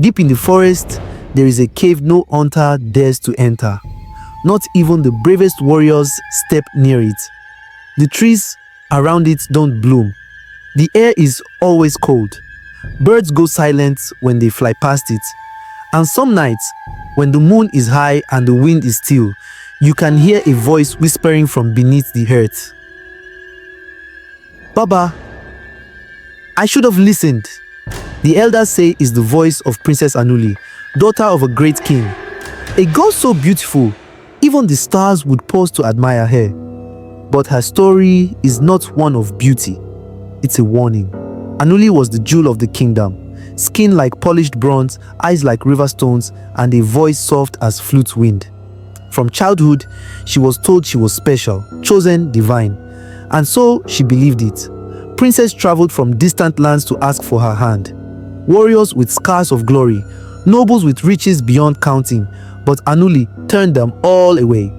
Deep in the forest, there is a cave no hunter dares to enter. Not even the bravest warriors step near it. The trees around it don't bloom. The air is always cold. Birds go silent when they fly past it. And some nights, when the moon is high and the wind is still, you can hear a voice whispering from beneath the earth. Baba, I should have listened. The elders say is the voice of Princess Anuli, daughter of a great king. A girl so beautiful, even the stars would pause to admire her. But her story is not one of beauty. It's a warning. Anuli was the jewel of the kingdom. Skin like polished bronze, eyes like river stones, and a voice soft as flute wind. From childhood, she was told she was special, chosen, divine. And so she believed it. Princes traveled from distant lands to ask for her hand. Warriors with scars of glory, nobles with riches beyond counting, but Anuli turned them all away.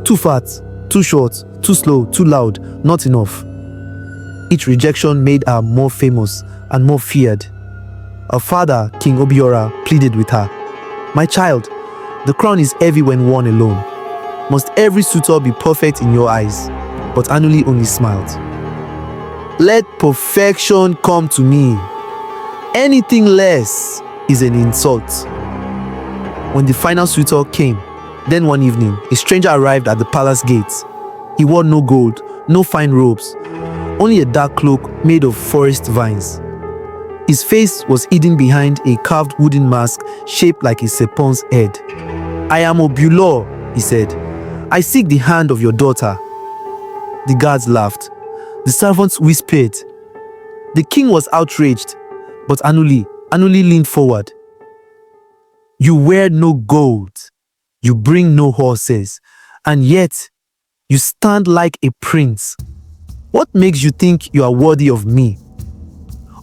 Too fat, too short, too slow, too loud, not enough. Each rejection made her more famous and more feared. Her father, King Obiora, pleaded with her. My child, the crown is heavy when worn alone. Must every suitor be perfect in your eyes? But Anuli only smiled. Let perfection come to me. Anything less is an insult. When the final suitor came, then one evening, a stranger arrived at the palace gates. He wore no gold, no fine robes, only a dark cloak made of forest vines. His face was hidden behind a carved wooden mask shaped like a serpent's head. I am Obulor, he said. I seek the hand of your daughter. The guards laughed. The servants whispered. The king was outraged, but Anuli leaned forward. You wear no gold, you bring no horses, and yet you stand like a prince. What makes you think you are worthy of me?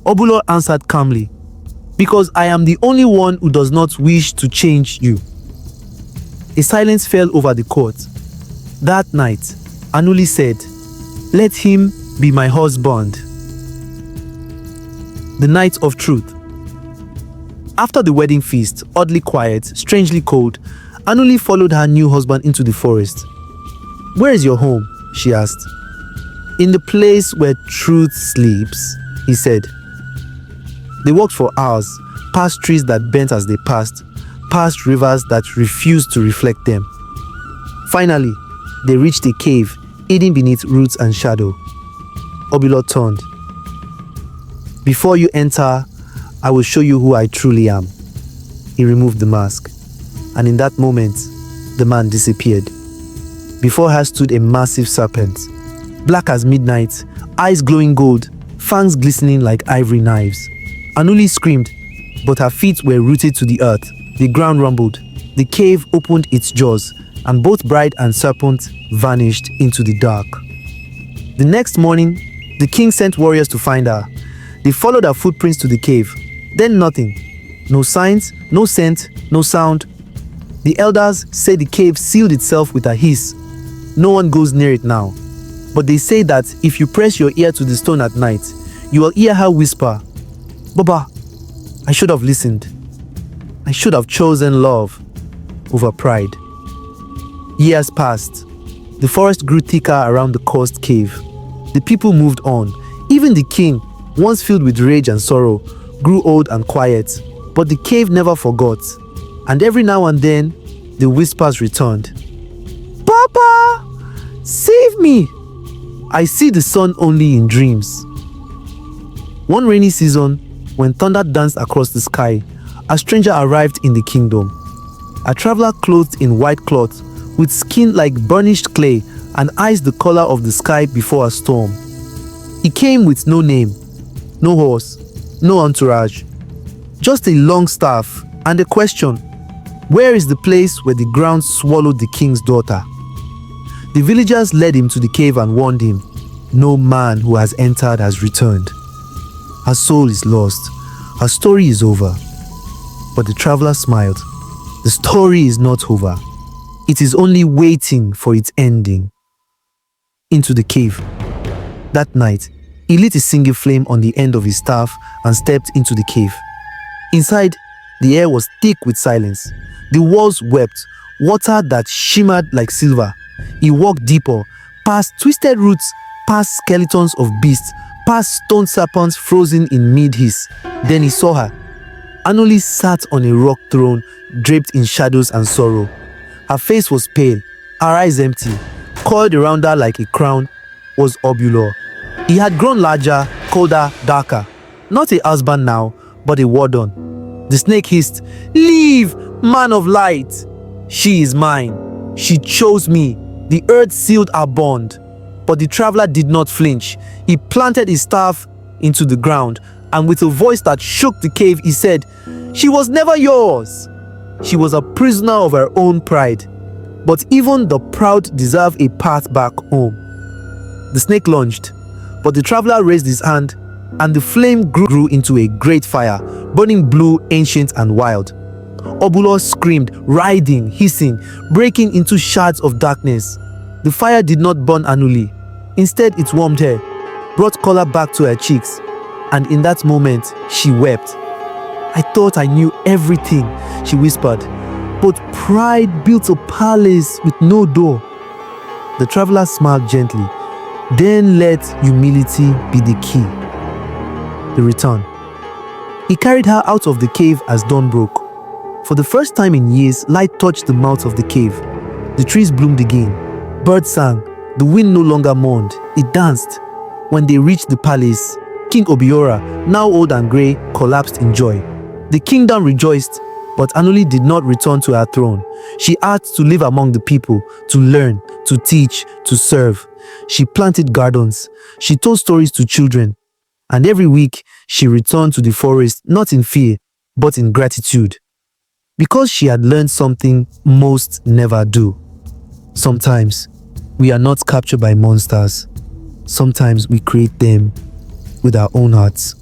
Obulor answered calmly, because I am the only one who does not wish to change you. A silence fell over the court. That night, Anuli said, let him be my husband. The night of truth. After the wedding feast, oddly quiet, strangely cold, Anuli followed her new husband into the forest. Where is your home? She asked. In the place where truth sleeps, he said. They walked for hours, past trees that bent as they passed, past rivers that refused to reflect them. Finally, they reached a cave hidden beneath roots and shadow. Obulor turned. Before you enter, I will show you who I truly am. He removed the mask, and in that moment, the man disappeared. Before her stood a massive serpent, black as midnight, eyes glowing gold, fangs glistening like ivory knives. Anuli screamed, but her feet were rooted to the earth. The ground rumbled. The cave opened its jaws, and both bride and serpent vanished into the dark. The next morning, the king sent warriors to find her. They followed her footprints to the cave. Then nothing. No signs, no scent, no sound. The elders say the cave sealed itself with a hiss. No one goes near it now. But they say that if you press your ear to the stone at night, you will hear her whisper, Baba, I should have listened. I should have chosen love over pride. Years passed. The forest grew thicker around the cursed cave. The people moved on. Even the king, once filled with rage and sorrow, grew old and quiet. But the cave never forgot. And every now and then, the whispers returned. Papa, save me! I see the sun only in dreams. One rainy season, when thunder danced across the sky, a stranger arrived in the kingdom. A traveler clothed in white cloth, with skin like burnished clay and eyes the color of the sky before a storm. He came with no name, no horse, no entourage, just a long staff and a question: where is the place where the ground swallowed the king's daughter? The villagers led him to the cave and warned him, no man who has entered has returned. Her soul is lost, her story is over. But the traveler smiled. The story is not over. It is only waiting for its ending. Into the cave. That night, he lit a single flame on the end of his staff and stepped into the cave. Inside, the air was thick with silence. The walls wept, water that shimmered like silver. He walked deeper, past twisted roots, past skeletons of beasts, past stone serpents frozen in mid-hiss. Then he saw her. Anuli sat on a rock throne, draped in shadows and sorrow. Her face was pale, her eyes empty. Coiled around her like a crown was Obulor. He had grown larger, colder, darker. Not a husband now, but a warden. The snake hissed, "Leave, man of light! She is mine. She chose me." The earth sealed our bond. But the traveler did not flinch. He planted his staff into the ground, and with a voice that shook the cave, he said, "She was never yours. She was a prisoner of her own pride. But even the proud deserve a path back home." The snake lunged, but the traveler raised his hand, and the flame grew into a great fire, burning blue, ancient, and wild. Obulor screamed, writhing, hissing, breaking into shards of darkness. The fire did not burn Anuli. Instead, it warmed her, brought color back to her cheeks, and in that moment, she wept. "I thought I knew everything," she whispered, "but pride built a palace with no door." The traveler smiled gently. "Then let humility be the key." The return. He carried her out of the cave as dawn broke. For the first time in years, light touched the mouth of the cave. The trees bloomed again. Birds sang. The wind no longer mourned. It danced. When they reached the palace, King Obiora, now old and grey, collapsed in joy. The kingdom rejoiced, but Anuli did not return to her throne. She asked to live among the people, to learn, to teach, to serve. She planted gardens. She told stories to children. And every week, she returned to the forest, not in fear, but in gratitude. Because she had learned something most never do. Sometimes, we are not captured by monsters. Sometimes we create them with our own hearts.